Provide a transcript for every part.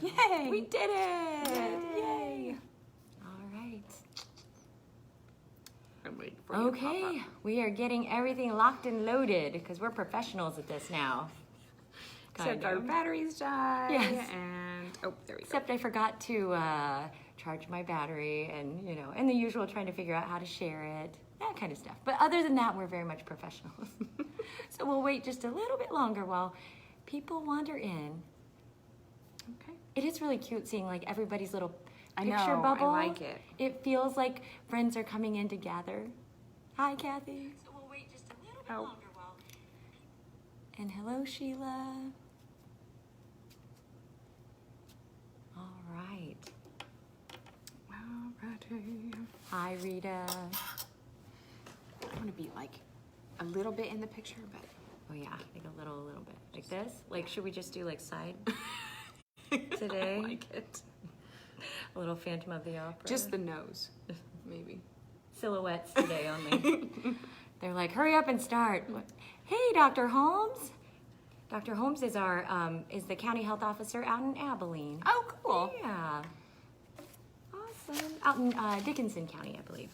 So. Yay! We did it! Yay! All right. I'm waiting for you to pop Okay, up. we are getting everything locked and loaded because we're professionals at this now. Except our batteries died. Yes. And, oh, there we go. Except I forgot to charge my battery and, and the usual trying to figure out how to share it, that kind of stuff. But other than that, we're very much professionals. So we'll wait just a little bit longer while people wander in. Okay. It is really cute seeing like everybody's little I picture know, bubble. I like it. It feels like friends are coming in to gather. Hi, Kathy. So we'll wait just a little bit longer while. And hello, Sheila. All right. Alrighty. Hi, Rita. I want to be like a little bit in the picture, but Oh yeah, like a little bit. Like this? Like, should we just do like side today? I like it. A little Phantom of the Opera. Just the nose, maybe. Silhouettes today only. They're like, hurry up and start. Hey, Dr. Holmes. Dr. Holmes is is the county health officer out in Abilene. Oh, cool. Yeah. Awesome. Out in Dickinson County, I believe.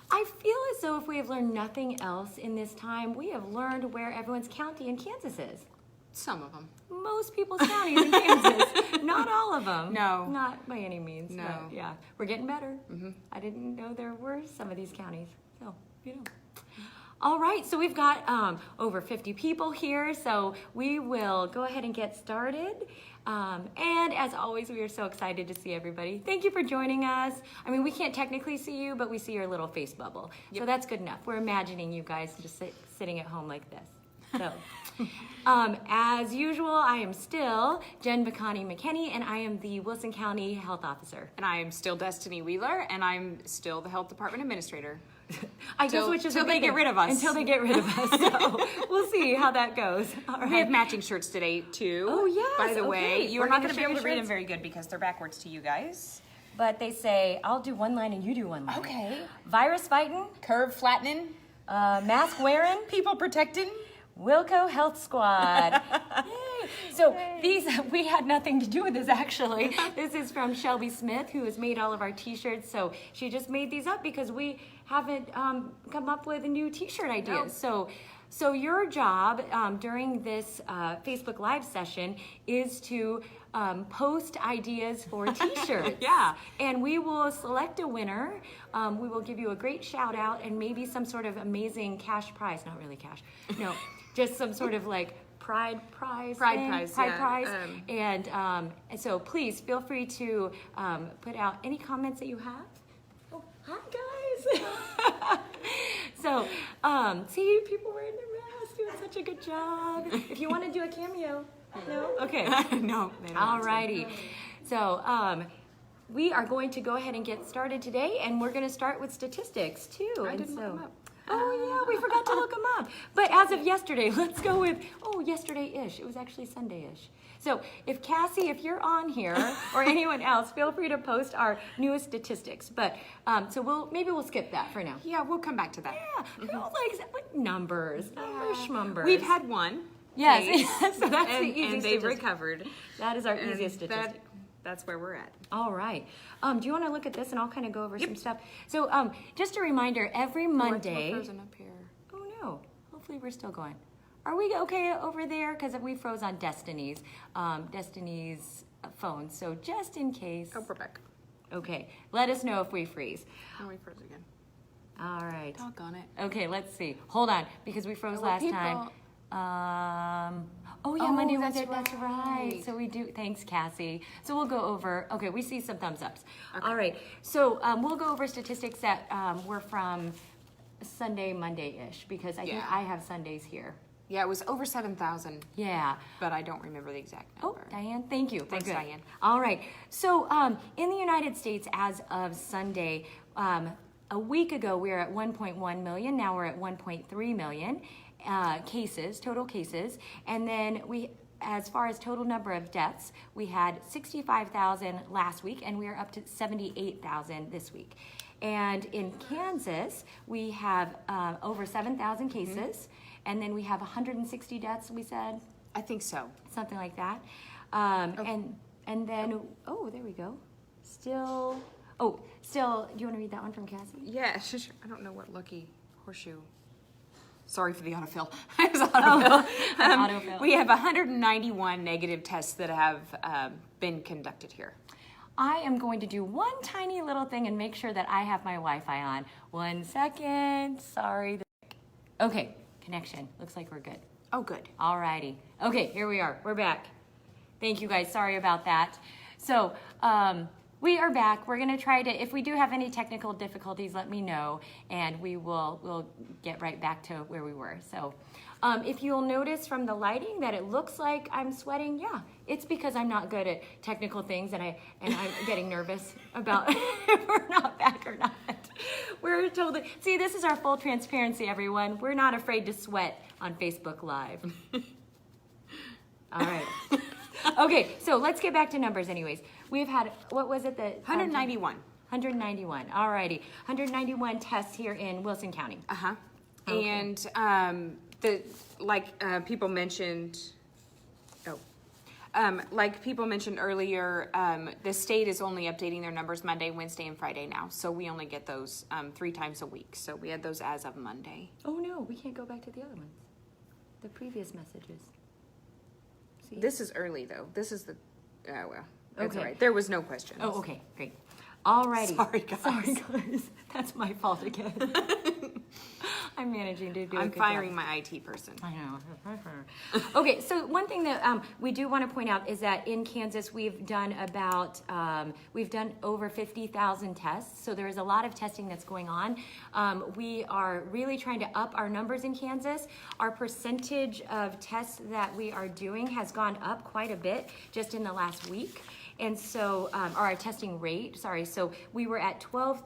I feel as though if we have learned nothing else in this time, we have learned where everyone's county in Kansas is. Some of them. Most people's counties in Kansas. Not all of them. No. Not by any means. No. But yeah, we're getting better. Mm-hmm. I didn't know there were some of these counties. So, All right, so we've got over 50 people here, so we will go ahead and get started. And as always, we are so excited to see everybody. Thank you for joining us. I mean, we can't technically see you, but we see your little face bubble. Yep. So that's good enough. We're imagining you guys just sitting at home like this. So, as usual, I am still Jen McKenney, and I am the Wilson County Health Officer. And I am still Destiny Wheeler, and I'm still the Health Department Administrator. I guess which is until they get rid of us. Until they get rid of us. So we'll see how that goes. All right. We have matching shirts today too. Oh yes. By the way, you're We're not gonna going to be share able to read shirts? them very good because they're backwards to you guys. But they say I'll do one line and you do one line. Okay. Virus fighting, Curve flattening, mask wearing, people protecting. Wilco Health Squad. Yay. So we had nothing to do with this actually. This is from Shelby Smith, who has made all of our t-shirts. So she just made these up because we haven't come up with a new t-shirt ideas. Nope. So your job during this Facebook Live session is to post ideas for t-shirts. Yeah. And we will select a winner. We will give you a great shout out and maybe some sort of amazing cash prize. Not really cash. No, just some sort of like pride prize. And so please feel free to put out any comments that you have. Oh, hi guys. So, see, people wearing their masks, doing such a good job. If you want to do a cameo, no? Okay. No. They don't All righty. So, we are going to go ahead and get started today, and we're going to start with statistics too. I didn't look them up. Oh yeah, we forgot to look them up. But as of yesterday, let's go with, yesterday-ish. It was actually Sunday-ish. So if Cassie, if you're on here, or anyone else, feel free to post our newest statistics. But, so maybe we'll skip that for now. Yeah, we'll come back to that. Yeah, who likes what numbers? Schmumbers. We've had one. Yes, case, so that's the easiest and they've statistic. recovered. That is our easiest statistic. That's where we're at. All right. Do you want to look at this and I'll kind of go over some stuff? So just a reminder, every Monday. We're frozen up here. Oh no. Hopefully we're still going. Are we okay over there? Because we froze on Destiny's phone. So just in case. Oh, we're back. Okay. Let us know if we freeze. Oh, we froze again. All right. Doggone it. Okay, let's see. Hold on, because we froze last time. Oh, Monday, that's Wednesday, that's right. right. So we do, thanks Cassie. So we'll go over, okay, we see some thumbs ups. Okay. All right, so we'll go over statistics that were from Sunday, Monday-ish, because I think I have Sundays here. Yeah, it was over 7,000. Yeah. But I don't remember the exact number. Oh, Diane, thank you. Thanks, Diane. All right, so in the United States as of Sunday, a week ago we were at 1.1 million, now we're at 1.3 million. Total cases, and then as far as total number of deaths, we had 65,000 last week, and we are up to 78,000 this week. And in Kansas, we have over 7,000 cases, and then we have 160 deaths, we said? I think so. Something like that. And then, oh, there we go. Still, do you want to read that one from Cassie? Yeah, sure. I don't know what lucky horseshoe. Sorry for the autofill. It was autofill. Autofill. We have 191 negative tests that have been conducted here. I am going to do one tiny little thing and make sure that I have my Wi-Fi on. 1 second. Sorry. Okay, connection. Looks like we're good. Oh, good. Alrighty. Okay, here we are. We're back. Thank you guys. Sorry about that. So, we are back. We're going to try to, if we do have any technical difficulties, let me know, and we'll get right back to where we were. So, if you'll notice from the lighting that it looks like I'm sweating, yeah, it's because I'm not good at technical things, and I'm getting nervous about if we're not back or not. We're totally, see, this is our full transparency, everyone. We're not afraid to sweat on Facebook Live. All right. Okay, so let's get back to numbers anyways. We've had, what was it that? 191. 191, all righty. 191 tests here in Wilson County. Uh-huh. Okay. And people mentioned, like people mentioned earlier, the state is only updating their numbers Monday, Wednesday, and Friday now. So we only get those 3 times a week. So we had those as of Monday. Oh no, we can't go back to the other ones. The previous messages. See? This is early though. This is the, well, that's Okay. all right. There was no questions. Oh, okay, great. Alrighty. Sorry, guys. Sorry, guys. That's my fault again. I'm managing to do a I'm good firing job. my IT person. I know. Okay, so one thing that we do want to point out is that in Kansas we've done over 50,000 tests. So there is a lot of testing that's going on. We are really trying to up our numbers in Kansas. Our percentage of tests that we are doing has gone up quite a bit just in the last week. And so, our testing rate, so we were at 12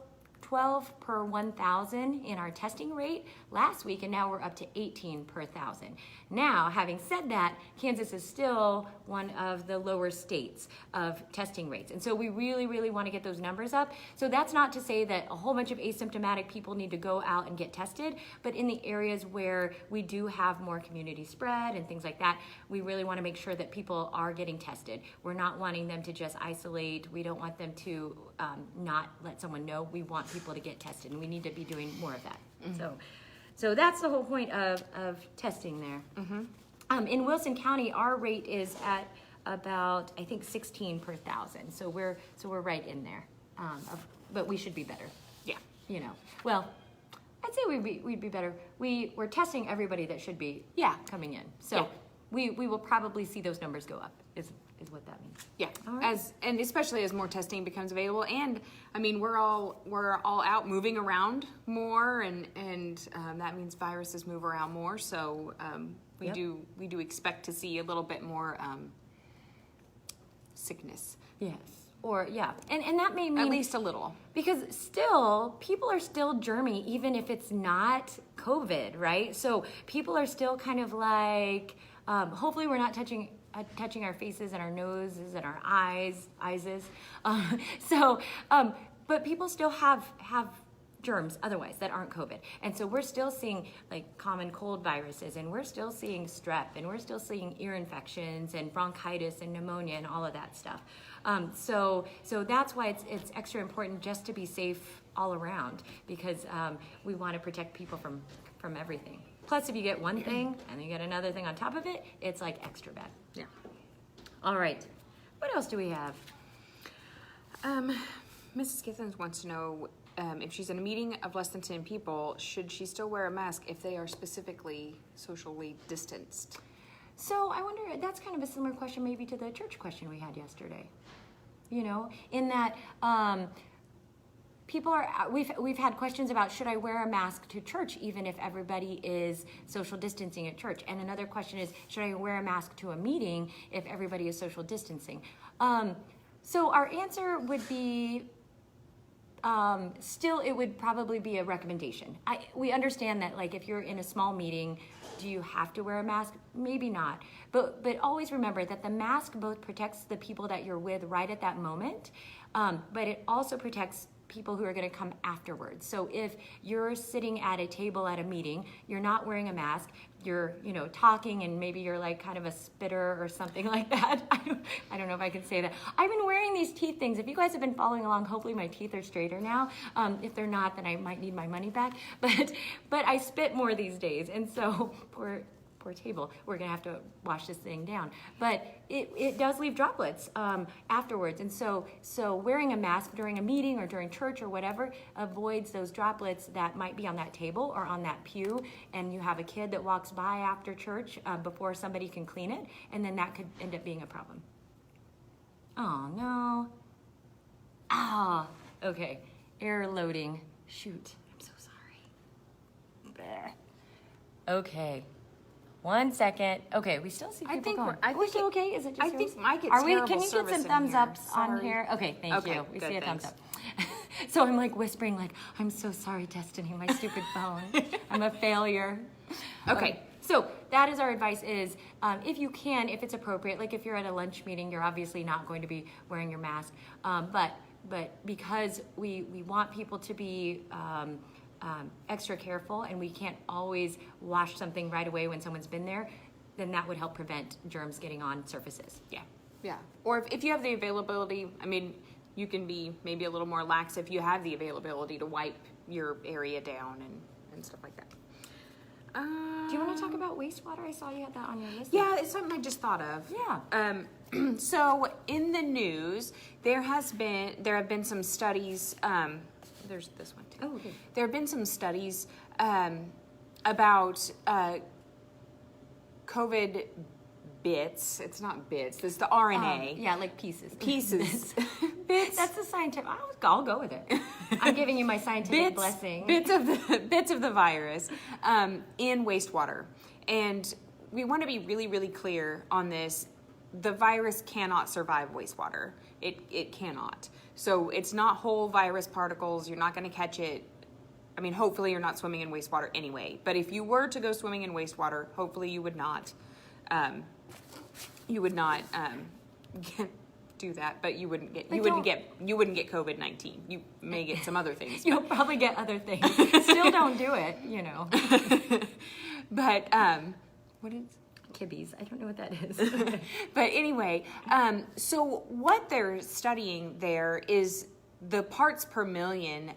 per 1,000 in our testing rate last week, and now we're up to 18 per 1,000. Now, having said that, Kansas is still one of the lower states of testing rates. And so we really, really want to get those numbers up. So that's not to say that a whole bunch of asymptomatic people need to go out and get tested, but in the areas where we do have more community spread and things like that, we really want to make sure that people are getting tested. We're not wanting them to just isolate. We don't want them to not let someone know. We want people to get tested, and we need to be doing more of that. Mm-hmm. So that's the whole point of testing there. Mm-hmm. In Wilson County, our rate is at about, I think, 16 per 1,000. So we're right in there, but we should be better. Yeah. You know, well, I'd say we'd be better. We're testing everybody that should be coming in. So yeah. we will probably see those numbers go up. Is what that means. Yeah, all right. and especially as more testing becomes available, and I mean we're all out moving around more, and that means viruses move around more. So we do expect to see a little bit more sickness. Yes. Or and that may mean at least a little, because still people are still germy even if it's not COVID, right? So people are still kind of like hopefully we're not touching our faces and our noses and our eyes. But people still have germs otherwise that aren't COVID. And so we're still seeing like common cold viruses, and we're still seeing strep, and we're still seeing ear infections and bronchitis and pneumonia and all of that stuff. So that's why it's extra important just to be safe all around, because we want to protect people from everything. Plus, if you get one thing and then you get another thing on top of it, it's like extra bad. Yeah. All right. What else do we have? Mrs. Githens wants to know if she's in a meeting of less than 10 people, should she still wear a mask if they are specifically socially distanced? So I wonder, that's kind of a similar question maybe to the church question we had yesterday. You know, in that we've had questions about, should I wear a mask to church even if everybody is social distancing at church? And another question is, should I wear a mask to a meeting if everybody is social distancing? So our answer would be, still it would probably be a recommendation. We understand that, like, if you're in a small meeting, do you have to wear a mask? Maybe not. But always remember that the mask both protects the people that you're with right at that moment, but it also protects people who are going to come afterwards. So if you're sitting at a table at a meeting, you're not wearing a mask, you're, talking, and maybe you're like kind of a spitter or something like that. I don't know if I can say that. I've been wearing these teeth things. If you guys have been following along, hopefully my teeth are straighter now. If they're not, then I might need my money back. But I spit more these days, and so poor table, we're gonna have to wash this thing down. But it does leave droplets afterwards, and so wearing a mask during a meeting or during church or whatever avoids those droplets that might be on that table or on that pew, and you have a kid that walks by after church before somebody can clean it, and then that could end up being a problem. Oh no. Okay, error loading. Shoot, I'm so sorry. Bleh. Okay. 1 second. Okay, we still see people going. We're still okay? Is it just I think I get Are we? terrible Can you get service some in thumbs here. ups on Sorry. here? Okay, thank Okay, you. We good, see a thumbs thanks. up. So I'm like whispering, like, I'm so sorry, Destiny, my stupid phone. I'm a failure. Okay, so that is our advice is, if you can, if it's appropriate, like if you're at a lunch meeting, you're obviously not going to be wearing your mask, but because we want people to be extra careful, and we can't always wash something right away when someone's been there, then that would help prevent germs getting on surfaces. Yeah. Or if you have the availability, I mean, you can be maybe a little more lax if you have the availability to wipe your area down and stuff like that. Do you want to talk about wastewater? I saw you had that on your list. Yeah, it's something I just thought of. Yeah. So in the news, there have been some studies. There's this one too. Oh, okay. There have been some studies about COVID bits. It's not bits. It's the RNA. Yeah, like pieces. Pieces. Bits. That's the scientific. I'll go with it. I'm giving you my scientific blessing. Bits of the virus in wastewater, and we want to be really, really clear on this. The virus cannot survive wastewater. It cannot. So it's not whole virus particles. You're not going to catch it. I mean, hopefully you're not swimming in wastewater anyway. But if you were to go swimming in wastewater, hopefully you would not. Do that, but you wouldn't get COVID-19. You may get some other things. You'll probably get other things. Still don't do it, But what is kibbies? I don't know what that is. But anyway, so what they're studying there is the parts per million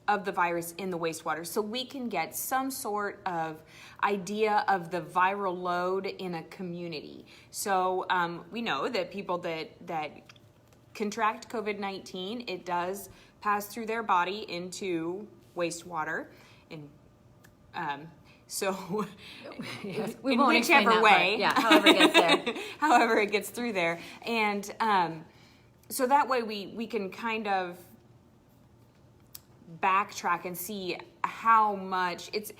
of the virus in the wastewater, so we can get some sort of idea of the viral load in a community. So we know that people that contract COVID-19, it does pass through their body into wastewater, and so Yes, we in won't explain whichever that way, part. Yeah, however it gets there. however it gets through there, and so that way we can kind of backtrack and see how much it's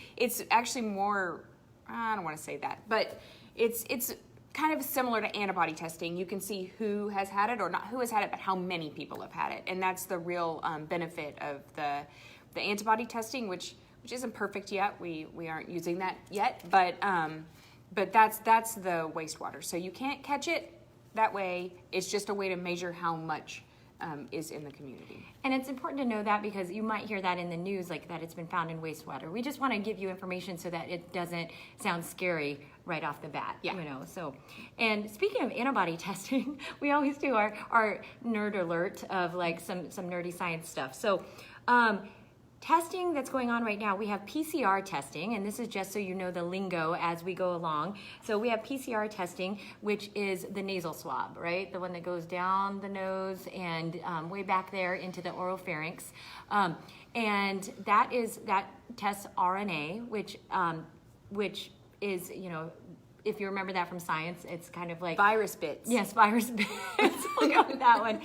actually more. I don't want to say that, but it's kind of similar to antibody testing. You can see who has had it, or not who has had it, but how many people have had it, and that's the real benefit of the antibody testing, which isn't perfect yet. We aren't using that yet, but that's the wastewater. So you can't catch it that way. It's just a way to measure how much is in the community. And it's important to know that, because you might hear that in the news, like that it's been found in wastewater. We just want to give you information so that it doesn't sound scary right off the bat. Yeah. So, and speaking of antibody testing, we always do our nerd alert of like some nerdy science stuff. So, testing that's going on right now, we have PCR testing, and this is just so you know the lingo as we go along. So we have PCR testing, which is the nasal swab, right? The one that goes down the nose and way back there into the oropharynx. And that tests RNA, which is, if you remember that from science, it's kind of like Virus bits. Yes, virus bits. We'll go with that one.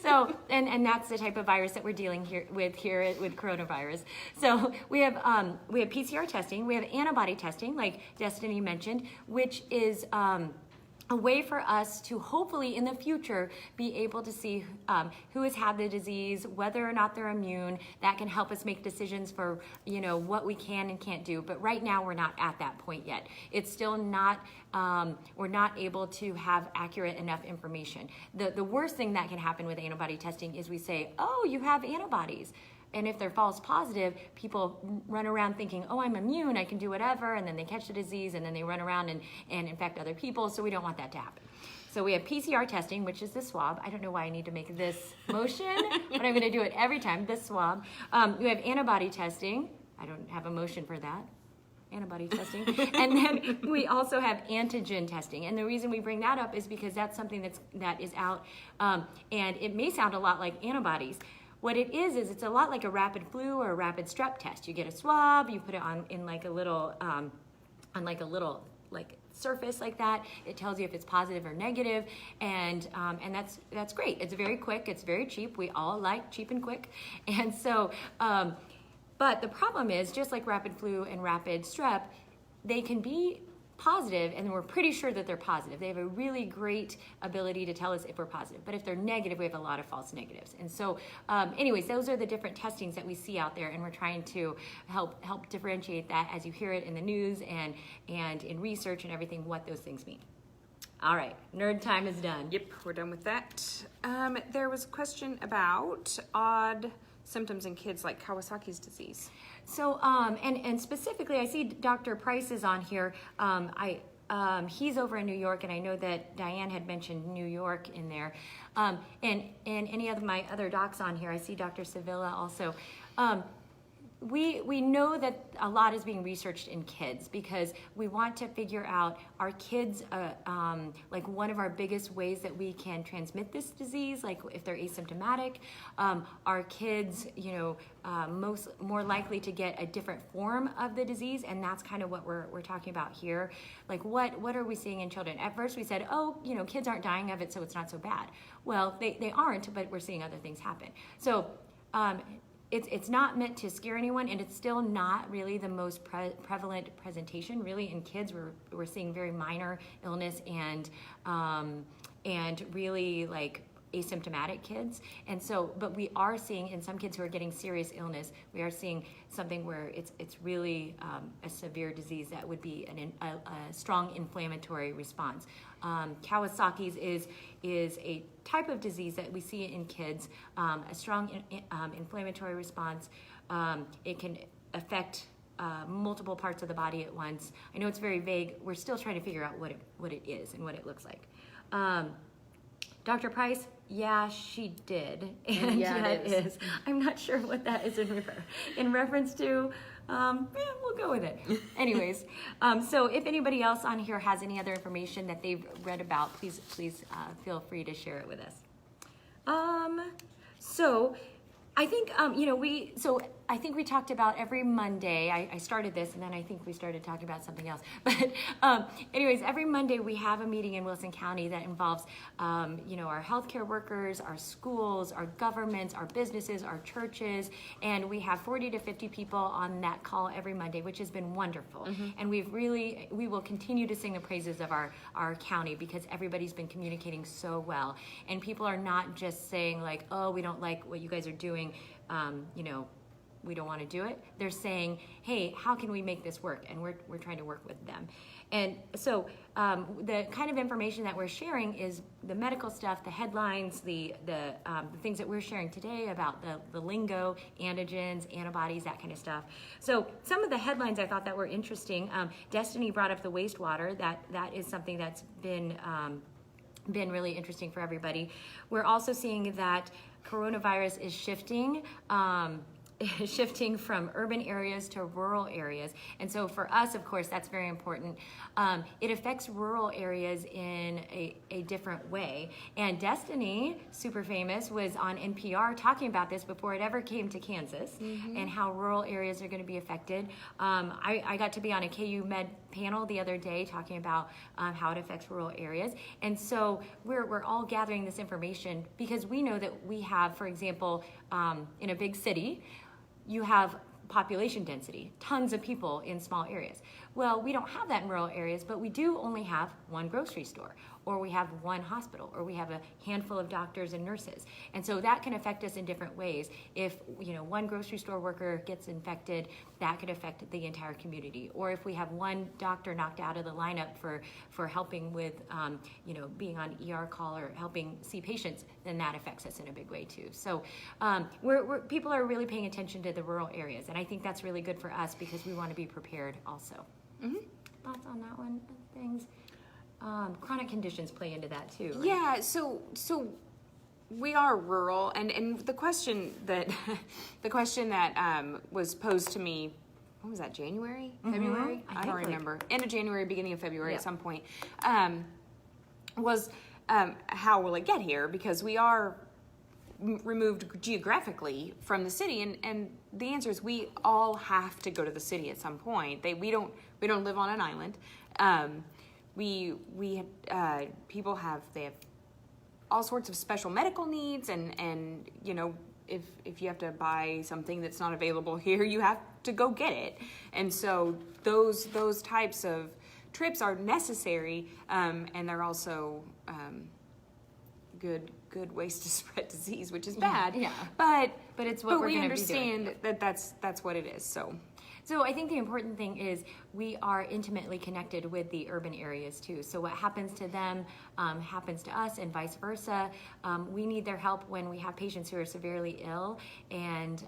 So, and that's the type of virus that we're dealing with coronavirus. So we have PCR testing, we have antibody testing, like Destiny mentioned, which is a way for us to hopefully in the future be able to see who has had the disease, whether or not they're immune. That can help us make decisions for, you know, what we can and can't do. But right now we're not at that point yet. It's still not, we're not able to have accurate enough information. The worst thing that can happen with antibody testing is we say, oh, you have antibodies. And if they're false positive, people run around thinking, oh, I'm immune, I can do whatever, and then they catch the disease, and then they run around and infect other people, so we don't want that to happen. So we have PCR testing, which is the swab. I don't know why I need to make this motion, but I'm gonna do it every time, this swab. We have antibody testing. I don't have a motion for that. Antibody testing. And then we also have antigen testing. And the reason we bring that up is because that's something that is out, and it may sound a lot like antibodies. What it is it's a lot like a rapid flu or a rapid strep test. You get a swab, you put it on in like a little, on like a little like surface like that. It tells you if it's positive or negative, and that's great. It's very quick. It's very cheap. We all like cheap and quick, and so. But the problem is, just like rapid flu and rapid strep, they can be positive, and we're pretty sure that they're positive. They have a really great ability to tell us if we're positive. But if they're negative, we have a lot of false negatives. And so, anyways, those are the different testings that we see out there, and we're trying to help differentiate that as you hear it in the news and in research and everything, what those things mean. All right, nerd time is done. Yep, we're done with that. There was a question about odd symptoms in kids like Kawasaki's disease. So, and specifically, I see Dr. Price is on here. He's over in New York, and I know that Diane had mentioned New York in there. And any of my other docs on here, I see Dr. Sevilla also. We know that a lot is being researched in kids because we want to figure out, are kids like one of our biggest ways that we can transmit this disease, like if they're asymptomatic? Are kids, you know, more likely to get a different form of the disease? And that's kind of what we're talking about here. Like what are we seeing in children? At first we said, oh, you know, kids aren't dying of it, so it's not so bad. Well, they aren't, but we're seeing other things happen. So it's not meant to scare anyone, and it's still not really the most prevalent presentation. Really, in kids, we're seeing very minor illness and really like asymptomatic kids. And so, but we are seeing in some kids who are getting serious illness, we are seeing something where it's really a severe disease that would be a strong inflammatory response. Kawasaki's is a type of disease that we see in kids, a strong inflammatory response. It can affect multiple parts of the body at once. I know it's very vague. We're still trying to figure out what it is and what it looks like. Dr. Price, yeah, she did. And yeah, it is. I'm not sure what that is in reference to. We'll go with it. Anyways, so if anybody else on here has any other information that they've read about, please feel free to share it with us. So I think, I think we talked about every Monday, I started this and then I think we started talking about something else. But anyways, every Monday we have a meeting in Wilson County that involves, our healthcare workers, our schools, our governments, our businesses, our churches, and we have 40 to 50 people on that call every Monday, which has been wonderful. Mm-hmm. And we will continue to sing the praises of our county because everybody's been communicating so well. And people are not just saying like, oh, we don't like what you guys are doing, we don't want to do it. They're saying, hey, how can we make this work? And we're trying to work with them. And so the kind of information that we're sharing is the medical stuff, the headlines, the things that we're sharing today about the lingo, antigens, antibodies, that kind of stuff. So some of the headlines I thought that were interesting. Destiny brought up the wastewater. That is something that's been really interesting for everybody. We're also seeing that coronavirus is shifting from urban areas to rural areas. And so for us, of course, that's very important. It affects rural areas in a different way. And Destiny, super famous, was on NPR talking about this before it ever came to Kansas, mm-hmm. and how rural areas are going to be affected. I got to be on a KU Med panel the other day talking about how it affects rural areas. And so we're all gathering this information because we know that we have, for example, in a big city, you have population density, tons of people in small areas. Well, we don't have that in rural areas, but we do only have one grocery store, or we have one hospital, or we have a handful of doctors and nurses. And so that can affect us in different ways. If, one grocery store worker gets infected, that could affect the entire community. Or if we have one doctor knocked out of the lineup for helping with, being on ER call or helping see patients, then that affects us in a big way too. So people are really paying attention to the rural areas, and I think that's really good for us because we want to be prepared also. Mm-hmm. Thoughts on that one? Things. Chronic conditions play into that too, right? Yeah, so we are rural, and the question that was posed to me, what was that, January? February? I don't remember. End of January, beginning of February at some point, was how will it get here? Because we are removed geographically from the city, and the answer is we all have to go to the city at some point. We don't live on an island. People have all sorts of special medical needs, and if you have to buy something that's not available here, you have to go get it. And so those types of trips are necessary, and they're also good ways to spread disease, which is bad. Yeah. But it's what we're we going to be doing. understand that that's what it is. So I think the important thing is we are intimately connected with the urban areas too. So what happens to them happens to us, and vice versa. We need their help when we have patients who are severely ill, and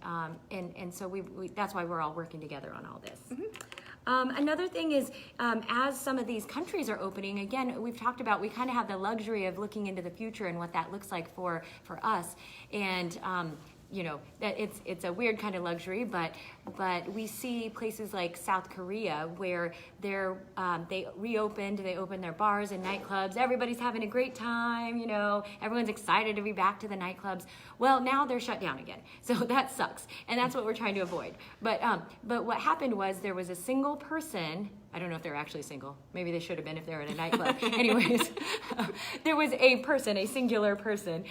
so we that's why we're all working together on all this. Mm-hmm. Another thing is, as some of these countries are opening, again, we've talked about, we kind of have the luxury of looking into the future and what that looks like for us, and that it's a weird kind of luxury, but we see places like South Korea where they reopened, they opened their bars and nightclubs. Everybody's having a great time, everyone's excited to be back to the nightclubs. Well, now they're shut down again, so that sucks, and that's what we're trying to avoid. But what happened was there was a single person. I don't know if they're actually single. Maybe they should have been if they're in a nightclub. Anyways, there was a singular person,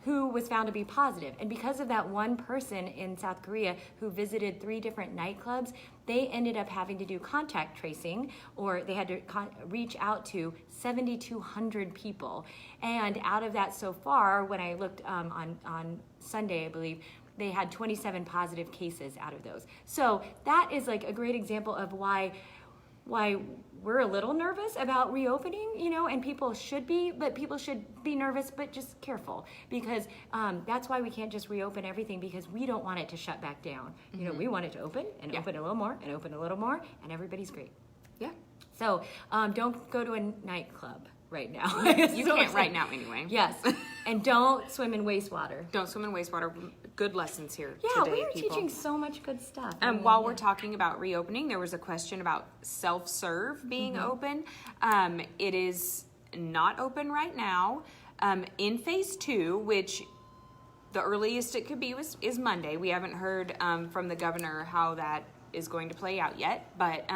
who was found to be positive. And because of that one person in South Korea who visited 3 different nightclubs, they ended up having to do contact tracing, or they had to reach out to 7,200 people. And out of that so far, when I looked on Sunday, I believe, they had 27 positive cases out of those. So that is like a great example of why we're a little nervous about reopening, and people should be nervous, but just careful, because that's why we can't just reopen everything, because we don't want it to shut back down. Mm-hmm. We want it to open and open a little more and open a little more, and everybody's great. Yeah. So don't go to a nightclub right now. You can't right now anyway. Yes. And don't swim in wastewater. Don't swim in wastewater. Good lessons here today, today, we are people. Teaching so much good stuff. While we're talking about reopening, there was a question about self-serve being open. It is not open right now. In phase 2, which the earliest it could be is Monday. We haven't heard from the governor how that is going to play out yet, but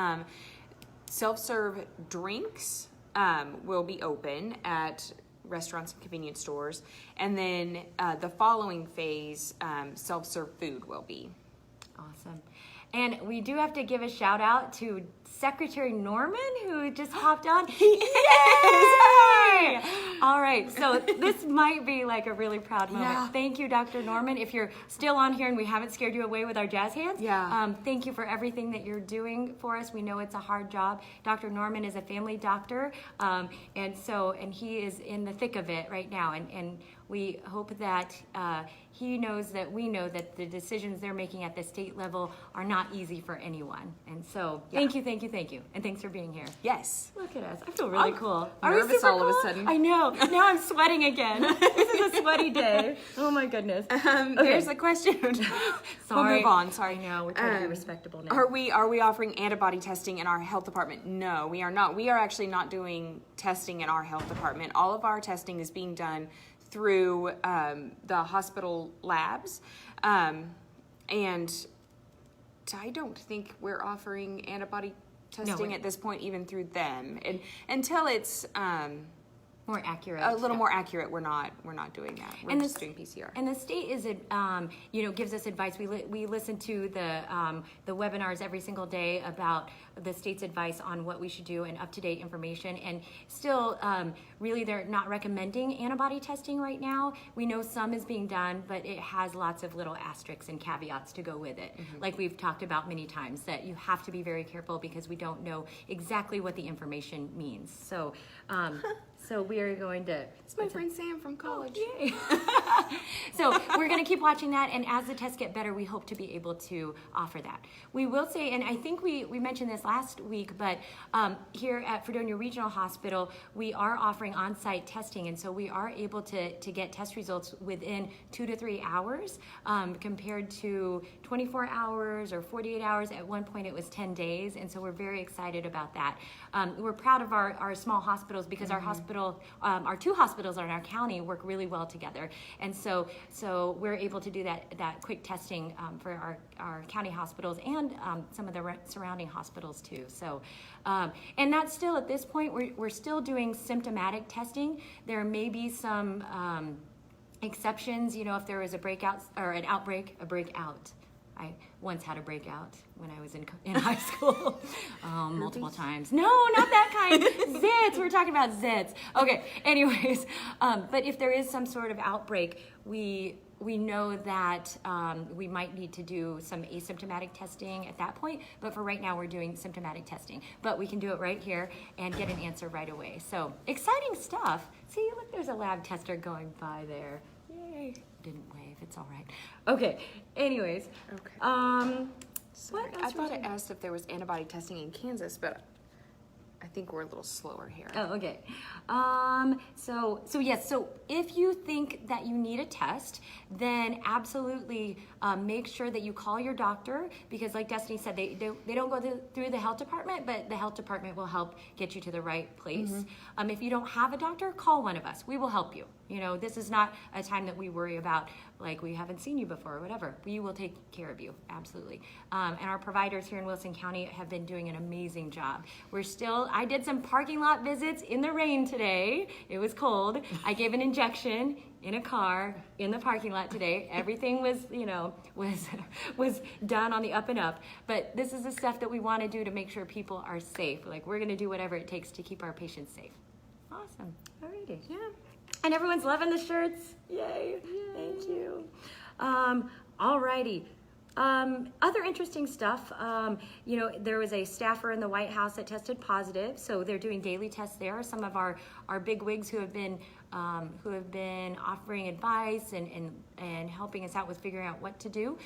self-serve drinks will be open at restaurants and convenience stores, and then the following phase, self-serve food will be. Awesome. And we do have to give a shout out to Secretary Norman, who just hopped on. Yay! All right, so this might be like a really proud moment. Yeah. Thank you, Dr. Norman. If you're still on here and we haven't scared you away with our jazz hands, thank you for everything that you're doing for us. We know it's a hard job. Dr. Norman is a family doctor, and he is in the thick of it right now, and we hope that he knows that we know that the decisions they're making at the state level are not easy for anyone. And so thank you. And thanks for being here. Yes. Look at us. I feel really cool. Nervous all of a sudden. I know. Now I'm sweating again. This is a sweaty day. Oh my goodness. There's a question. Sorry. We'll move on. Sorry. I know. We're trying to be respectable now. Are we offering antibody testing in our health department? No, we are not. We are actually not doing testing in our health department. All of our testing is being done through the hospital labs, and I don't think we're offering antibody testing at this point, even through them, and until it's More accurate. A little more accurate. We're not doing that. We're just doing PCR. And the state is, gives us advice. We listen to the webinars every single day about the state's advice on what we should do and up-to-date information. And still, really, they're not recommending antibody testing right now. We know some is being done, but it has lots of little asterisks and caveats to go with it. Mm-hmm. Like we've talked about many times, that you have to be very careful because we don't know exactly what the information means. So. So we are going to... It's my friend Sam from college. Oh, yay. So we're going to keep watching that, and as the tests get better, we hope to be able to offer that. We will say, and I think we mentioned this last week, but here at Fredonia Regional Hospital, we are offering on-site testing, and so we are able to get test results within 2 to 3 hours compared to 24 hours or 48 hours. At one point, it was 10 days, and so we're very excited about that. We're proud of our small hospitals because our our 2 hospitals in our county work really well together, and so we're able to do that quick testing for our county hospitals and some of the surrounding hospitals too. So, and that's still at this point we're still doing symptomatic testing. There may be some exceptions, if there was a breakout or an outbreak, a breakout. I once had a breakout when I was in high school, multiple times. No, not that kind. Zits. We're talking about zits. Okay. Anyways, but if there is some sort of outbreak, we know that we might need to do some asymptomatic testing at that point. But for right now, we're doing symptomatic testing. But we can do it right here and get an answer right away. So exciting stuff. See, look, there's a lab tester going by there. Yay. Didn't wave. It's all right. Okay. Anyways. Okay. What else I thought I asked if there was antibody testing in Kansas, but I think we're a little slower here. Oh, okay. So yes. So if you think that you need a test, then absolutely make sure that you call your doctor, because like Destiny said, they don't go through the health department, but the health department will help get you to the right place. Mm-hmm. If you don't have a doctor, call one of us. We will help you. This is not a time that we worry about, like we haven't seen you before or whatever. We will take care of you, absolutely. And our providers here in Wilson County have been doing an amazing job. I did some parking lot visits in the rain today. It was cold. I gave an injection in a car in the parking lot today. Everything was done on the up and up. But this is the stuff that we want to do to make sure people are safe. Like, we're going to do whatever it takes to keep our patients safe. Awesome. Alrighty. Yeah. And everyone's loving the shirts. Yay. Thank you. Alrighty. Other interesting stuff, there was a staffer in the White House that tested positive, so they're doing daily tests there. Some of our big wigs who have been offering advice and helping us out with figuring out what to do,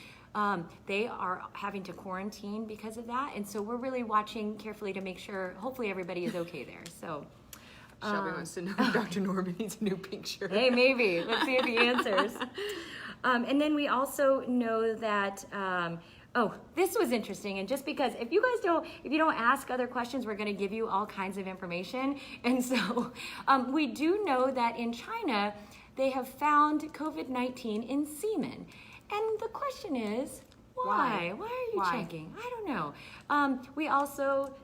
they are having to quarantine because of that, and so we're really watching carefully to make sure, hopefully everybody is okay there. So. Shelby wants to know if Dr. Norman needs a new picture. Hey, maybe. Let's see if he answers. And then we also know that, this was interesting. And just because if you don't ask other questions, we're going to give you all kinds of information. And so we do know that in China, they have found COVID-19 in semen. And the question is, why? Why are you checking? I don't know. We also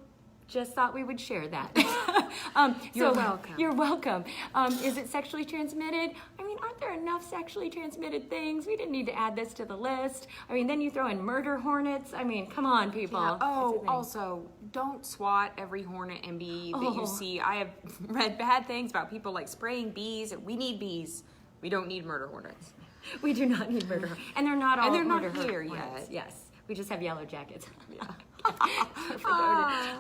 just thought we would share that. You're welcome. You're welcome. Is it sexually transmitted? I mean, aren't there enough sexually transmitted things? We didn't need to add this to the list. I mean, then you throw in murder hornets. I mean, come on, people. Yeah. Oh, also, don't swat every hornet and bee that you see. I have read bad things about people like spraying bees. We need bees. We don't need murder hornets. We do not need murder hornets. And they're not all and they're not murder here hornets. yet. Yes. We just have yellow jackets. Yeah.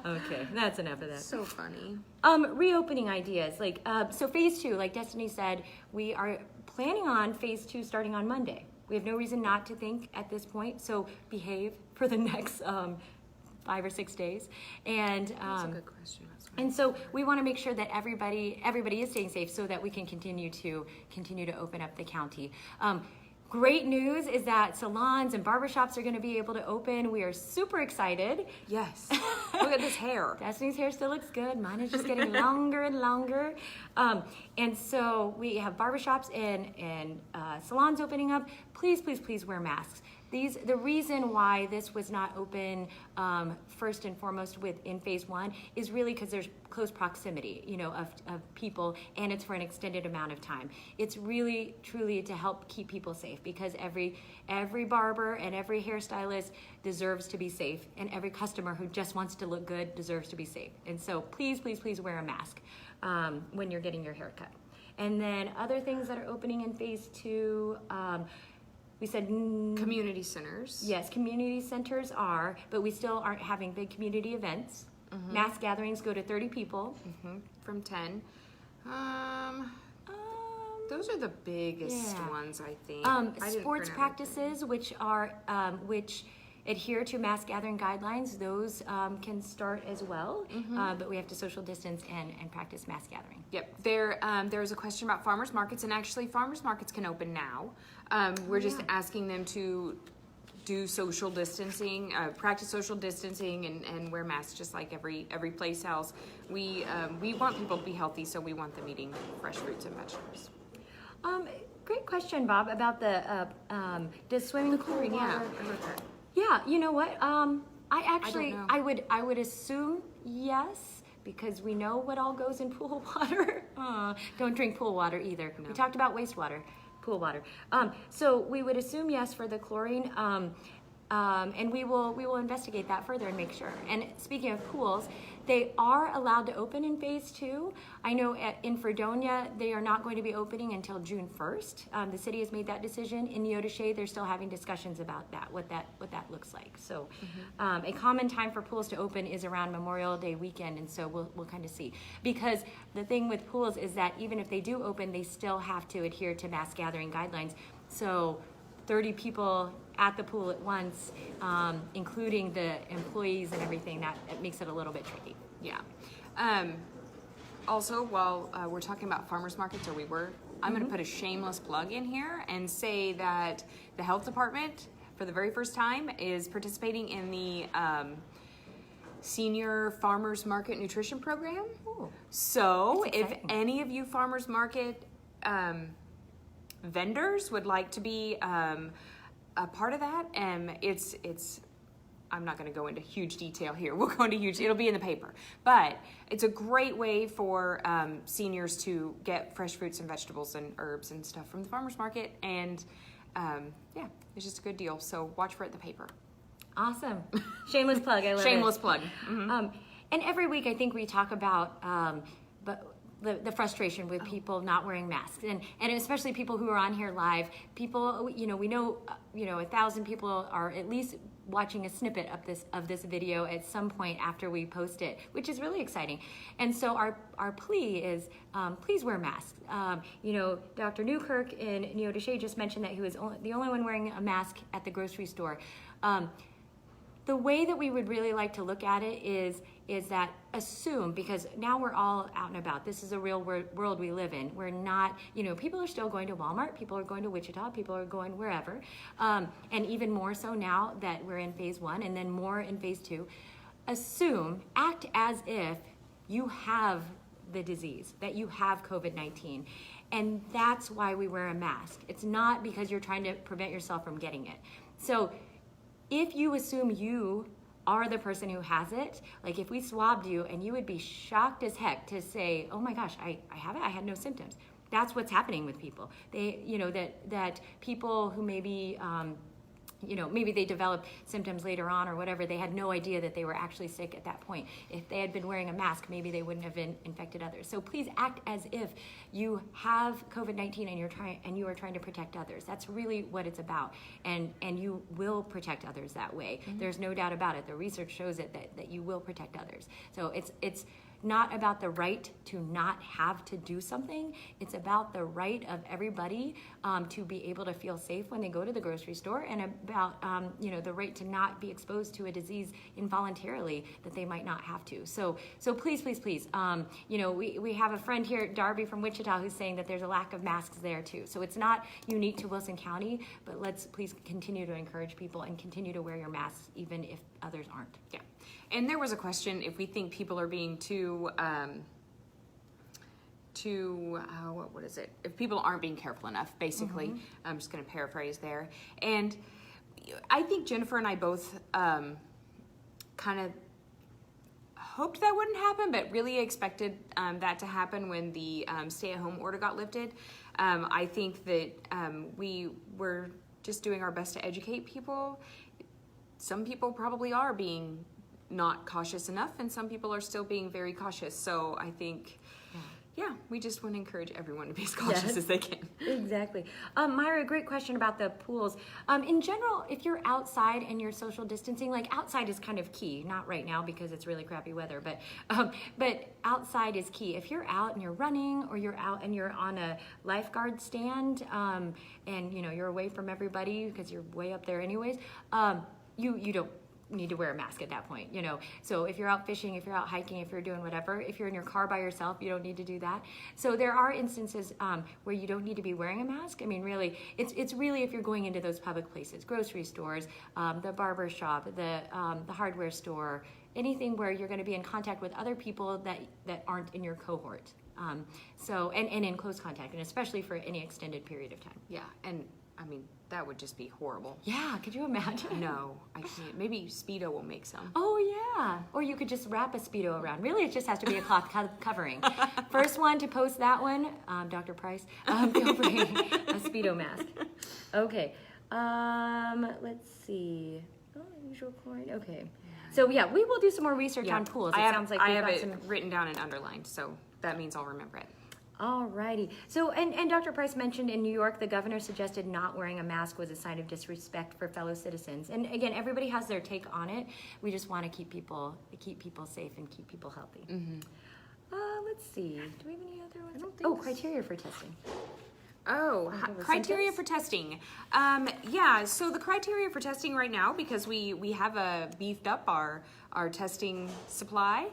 Okay, that's enough of that. So funny. Reopening ideas, so phase 2, like Destiny said, we are planning on phase 2 starting on Monday. We have no reason not to think at this point, so behave for the next 5 or 6 days. And that's a good question. And so we want to make sure that everybody is staying safe so that we can continue to open up the county. Great news is that salons and barbershops are going to be able to open. We are super excited. Yes. Look at this hair. Destiny's hair still looks good. Mine is just getting longer and longer. And so we have barbershops and salons opening up. Please, please, please wear masks. the reason why this was not open first and foremost in phase 1 is really because there's close proximity, of people, and it's for an extended amount of time. It's really truly to help keep people safe, because every barber and every hairstylist deserves to be safe, and every customer who just wants to look good deserves to be safe. And so please, please, please wear a mask when you're getting your hair cut. And then other things that are opening in phase 2, we said Community centers. yes, community centers are, but we still aren't having big community events. Mass gatherings go to 30 people. From 10. Those are the biggest Yeah. ones, I think. I didn't Sports print out everything. practices, which adhere to mass gathering guidelines, those can start as well, but we have to social distance and practice mass gathering. Yep. There's a question about farmers markets, and actually farmers markets can open now. We're just asking them to do social distancing, practice social distancing, and wear masks just like every place else. We want people to be healthy, so we want them eating fresh fruits and vegetables. Great question, Bob, about the does swimming pool water? Yeah, I wrote that. Yeah, you know what? know. I would assume yes, because we know what all goes in pool water. Don't drink pool water either. No. We talked about wastewater, pool water. So we would assume yes for the chlorine, and we will investigate that further and make sure. And speaking of pools, they are allowed to open in phase 2. I know in Fredonia, they are not going to be opening until June 1st. The city has made that decision. In Neodesha, they're still having discussions about that, what that looks like. So a common time for pools to open is around Memorial Day weekend, and so we'll kind of see. Because the thing with pools is that even if they do open, they still have to adhere to mass gathering guidelines. So 30 people at the pool at once, including the employees and everything, that it makes it a little bit tricky. Yeah. Also, while we're talking about farmers markets, I'm going to put a shameless plug in here and say that the health department, for the very first time, is participating in the senior farmers market nutrition program. Ooh, So that's if exciting. any of you farmers market vendors would like to be a part of that, it's I'm not going to go into huge detail here. We'll go into it'll be in the paper, but it's a great way for seniors to get fresh fruits and vegetables and herbs and stuff from the farmers market, and yeah, it's just a good deal. So watch for it in the paper. Awesome. Shameless plug. I love Shameless it. plug. And every week I think we talk about the frustration with people not wearing masks, and especially people who are on here live. People, we know 1,000 people are at least watching a snippet of this video at some point after we post it, which is really exciting. And so our plea is, please wear masks. Dr. Newkirk in Neodesha just mentioned that he was the only one wearing a mask at the grocery store. The way that we would really like to look at it is that assume, because now we're all out and about. This is a real world we live in. We're not, people are still going to Walmart. People are going to Wichita. People are going wherever. And even more so now that we're in phase 1 and then more in phase 2. Assume, act as if you have the disease, that you have COVID-19. And that's why we wear a mask. It's not because you're trying to prevent yourself from getting it. So if you assume you are the person who has it, like if we swabbed you and you would be shocked as heck to say, oh my gosh, I have it, I had no symptoms. That's what's happening with people. They, that people who maybe, maybe they developed symptoms later on or whatever, they had no idea that they were actually sick at that point. If they had been wearing a mask, maybe they wouldn't have infected others. So please act as if you have COVID-19 and you are trying to protect others. That's really what it's about. And you will protect others that way. There's no doubt about it. The research shows it that you will protect others. So it's not about the right to not have to do something. It's about the right of everybody to be able to feel safe when they go to the grocery store, and about the right to not be exposed to a disease involuntarily that they might not have to. So please, please, please. We have a friend here, Darby from Wichita, who's saying that there's a lack of masks there too. So it's not unique to Wilson County, but let's please continue to encourage people and continue to wear your masks even if others aren't. Yeah. And there was a question if we think people are being too what is it? If people aren't being careful enough, basically. I'm just going to paraphrase there. And I think Jennifer and I both kind of hoped that wouldn't happen, but really expected that to happen when the stay-at-home order got lifted. I think that we were just doing our best to educate people. Some people probably are being not cautious enough, and some people are still being very cautious. So I think, yeah, we just want to encourage everyone to be as cautious as they can. Exactly. Myra, great question about the pools. In general, if you're outside and you're social distancing, like outside is kind of key. Not right now because it's really crappy weather, but outside is key. If you're out and you're running, or you're out and you're on a lifeguard stand, and you're away from everybody because you're way up there anyways, you don't need to wear a mask at that point, So if you're out fishing, if you're out hiking, if you're doing whatever, if you're in your car by yourself, you don't need to do that. So there are instances where you don't need to be wearing a mask. I mean, really, it's really if you're going into those public places, grocery stores, the barber shop, the hardware store, anything where you're going to be in contact with other people that aren't in your cohort. And in close contact, and especially for any extended period of time. Yeah, and I mean, that would just be horrible. Yeah, could you imagine? No, I can't. Maybe Speedo will make some. Oh, yeah. Or you could just wrap a Speedo around. Really, it just has to be a cloth covering. First one to post that one, Dr. Price, feel free, a Speedo mask. Okay, let's see. Oh, usual coin, okay. So, yeah, we will do some more research on pools. I have it written down and underlined, so that means I'll remember it. Alrighty. So, and Dr. Price mentioned in New York, the governor suggested not wearing a mask was a sign of disrespect for fellow citizens. And again, everybody has their take on it. We just want to keep people safe and keep people healthy. Mm-hmm. Let's see. Do we have any other ones? I don't think criteria for testing. Oh, criteria for testing. So the criteria for testing right now, because we have beefed up our testing supply,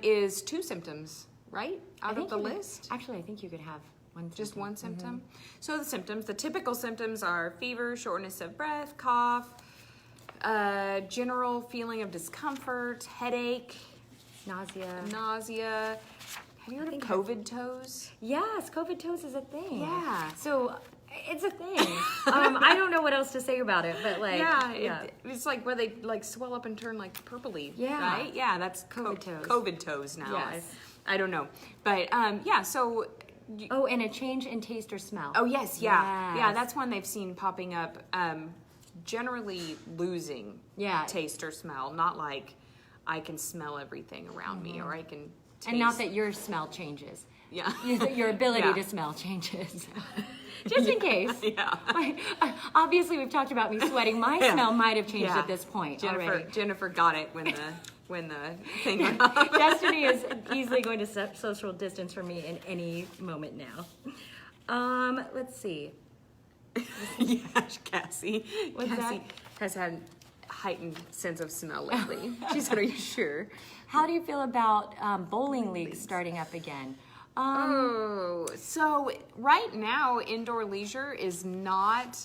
is 2 symptoms. Right? Out of the list? Actually, I think you could have one symptom. Just one symptom? Mm-hmm. So the typical symptoms are fever, shortness of breath, cough, general feeling of discomfort, headache, nausea. Have you heard of COVID toes? Yes, COVID toes is a thing. Yeah. So it's a thing. I don't know what else to say about it, but it's like where they like swell up and turn like purpley. Yeah. Right? Yeah, that's COVID toes. COVID toes now. Yes. I don't know. But so... and a change in taste or smell. Oh, yes, yeah. Yes. Yeah, that's one they've seen popping up, generally losing taste or smell. Not like I can smell everything around me, or I can taste. And not that your smell changes. Yeah. Your ability to smell changes. Just in case. Yeah. Obviously, we've talked about me sweating. My smell might have changed at this point already. Jennifer got it when the thing went up. Destiny is easily going to social distance from me in any moment now. Let's see. Yeah, Cassie. What's Cassie that? has had heightened sense of smell lately. She said, "Are you sure?" How do you feel about bowling leagues starting up again? So right now, indoor leisure is not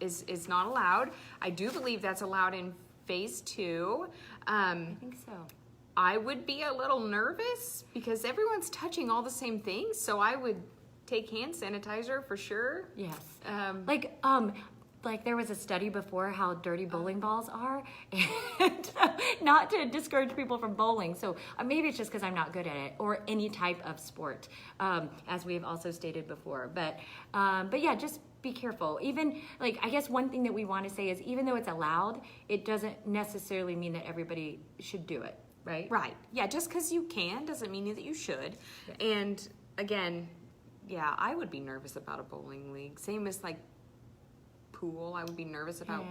is not allowed. I do believe that's allowed in phase 2. I think so. I would be a little nervous because everyone's touching all the same things, so I would take hand sanitizer for sure. Yes. Like there was a study before how dirty bowling balls are, and not to discourage people from bowling. So maybe it's just because I'm not good at it, or any type of sport, as we've also stated before. But yeah, just be careful. Even I guess one thing that we want to say is even though it's allowed, it doesn't necessarily mean that everybody should do it, right? Right. Yeah, just because you can doesn't mean that you should. Yeah. And again, yeah, I would be nervous about a bowling league. Same as pool. I would be nervous about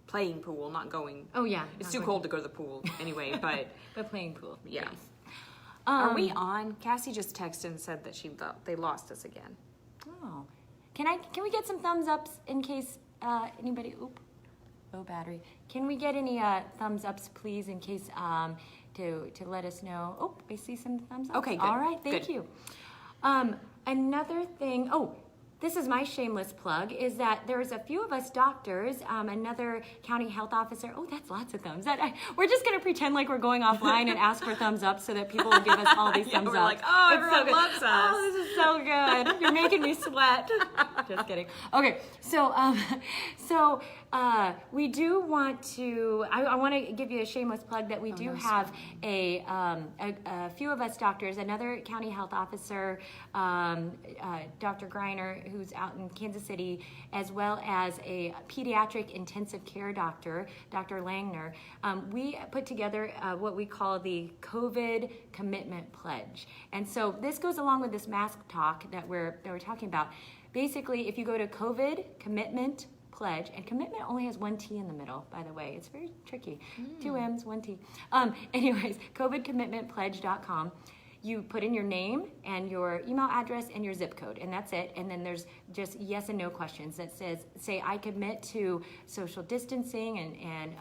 playing pool, not going. Oh yeah. It's too cold to go to the pool anyway, but playing pool. Yeah. Yes. Are we on? Cassie just texted and said that they lost us again. Oh. Can we get some thumbs ups in case anybody low battery. Can we get any thumbs ups please in case to let us know. Oh, I see some thumbs ups. Okay, good. All right, thank you. Another thing, this is my shameless plug, is that there's a few of us doctors, another county health officer. Oh, that's lots of thumbs. We're just going to pretend like we're going offline and ask for thumbs up so that people will give us all these thumbs we're up. like, oh, It's everyone good. loves us. Oh, this is so good. You're making me sweat. Just kidding. Okay, so we do want to, I want to give you a shameless plug that we do have a few of us doctors, another county health officer, Dr. Greiner, who's out in Kansas City, as well as a pediatric intensive care doctor, Dr. Langner. We put together what we call the COVID Commitment Pledge. And so this goes along with this mask talk that we're talking about. Basically, if you go to COVID Commitment Pledge, and commitment only has one T in the middle, by the way. It's very tricky. 2 M's, 1 T. Anyways, covidcommitmentpledge.com. You put in your name and your email address and your zip code, and that's it. And then there's just yes and no questions that say I commit to social distancing and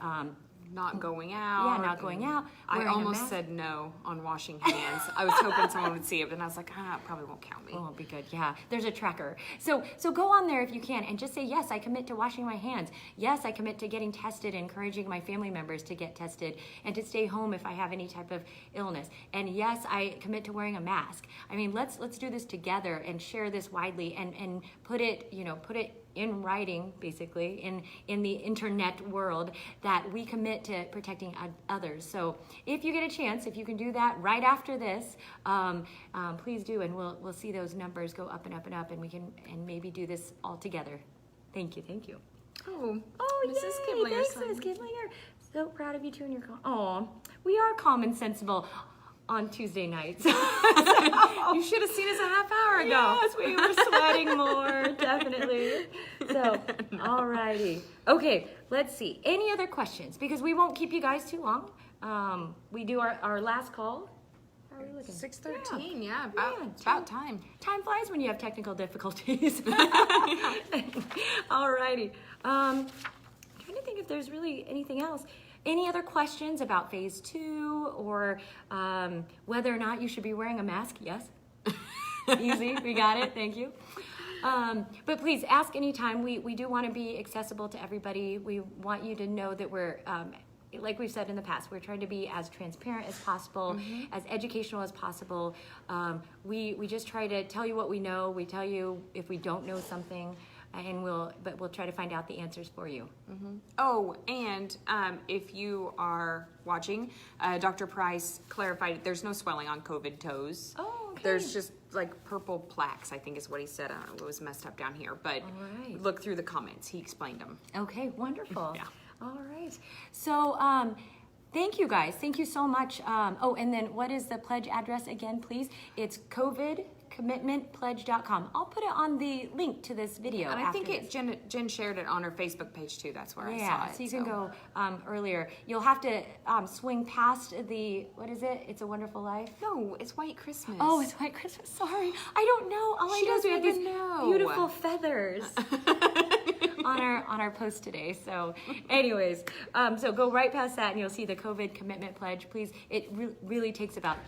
not going out. Yeah, not going out. I wearing a almost mask. said no on washing hands. I was hoping someone would see it, but I was like, it probably won't count me. Oh, it'll be good. Yeah, there's a tracker. So go on there if you can and just say, yes, I commit to washing my hands. Yes, I commit to getting tested and encouraging my family members to get tested and to stay home if I have any type of illness. And yes, I commit to wearing a mask. I mean, let's do this together and share this widely and put it in writing, basically, in the internet world, that we commit to protecting others. So if you get a chance, if you can do that right after this, please do, and we'll see those numbers go up and up and up, and we can maybe do this all together. Thank you. Oh, Mrs. Mrs. Kiblinger. Thanks, son. Mrs. Kiblinger. So proud of you two and your we are calm and sensible on Tuesday nights. You should have seen us a half hour ago. Yes, we were sweating more, definitely. So, alrighty. Okay, let's see. Any other questions? Because we won't keep you guys too long. We do our last call. How are we looking? 6:13. Yeah, Man, it's about time. Time flies when you have technical difficulties. Alrighty. Trying to think if there's really anything else. Any other questions about phase 2 or whether or not you should be wearing a mask? Yes. Easy. We got it. Thank you. But please ask anytime. We do want to be accessible to everybody. We want you to know that we're, like we've said in the past, we're trying to be as transparent as possible, as educational as possible. We just try to tell you what we know. We tell you if we don't know something. And we'll try to find out the answers for you. Oh, and if you are watching, Dr. Price clarified there's no swelling on COVID toes. Oh, okay. There's just like purple plaques, I think is what he said. I don't know, it was messed up down here, but right. Look through the comments. He explained them. Okay, wonderful. Yeah. All right. So thank you guys. Thank you so much. And then what is the pledge address again, please? It's covidcommitmentpledge.com. I'll put it on the link to this video. And I think after this. Jen shared it on her Facebook page too. That's where I saw Yeah, it. so you can go earlier. You'll have to swing past the, what is it? It's a Wonderful Life? No, it's White Christmas. Oh, it's White Christmas. Sorry. I don't know. All I She know is we have doesn't these even know. beautiful feathers on our post today. So anyways, so go right past that and you'll see the COVID Commitment Pledge. Please, it really takes about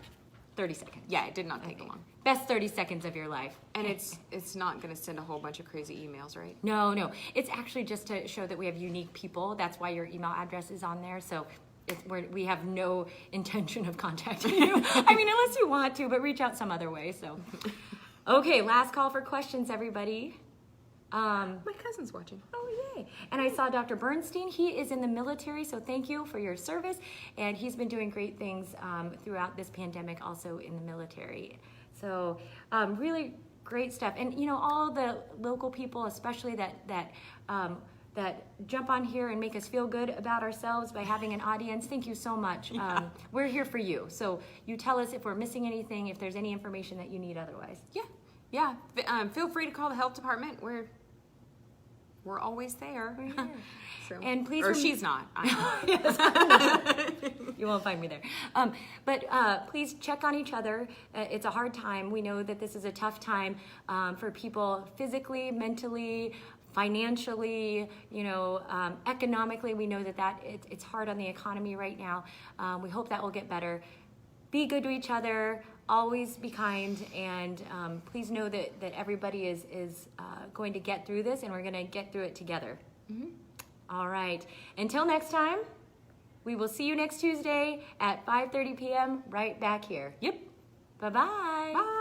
30 seconds. Yeah, it did not take long. Best 30 seconds of your life. And it's not going to send a whole bunch of crazy emails, right? No. It's actually just to show that we have unique people. That's why your email address is on there. So we have no intention of contacting you. I mean, unless you want to, but reach out some other way. So, okay, last call for questions, everybody. My cousin's watching. Oh, yay. And I saw Dr. Bernstein. He is in the military, so thank you for your service. And he's been doing great things throughout this pandemic, also in the military. So really great stuff. And, all the local people, especially that jump on here and make us feel good about ourselves by having an audience. Thank you so much. Yeah. We're here for you. So you tell us if we're missing anything, if there's any information that you need otherwise. Yeah. Feel free to call the health department. We're always there. So, And please, she's not. You won't find me there. But please check on each other. It's a hard time. We know that this is a tough time for people physically, mentally, financially, economically. We know that it's hard on the economy right now. We hope that will get better. Be good to each other. always be kind, and please know that everybody is going to get through this, and we're going to get through it together. All right. Until next time, we will see you next Tuesday at 5:30 p.m. right back here. Yep. Bye-bye. Bye.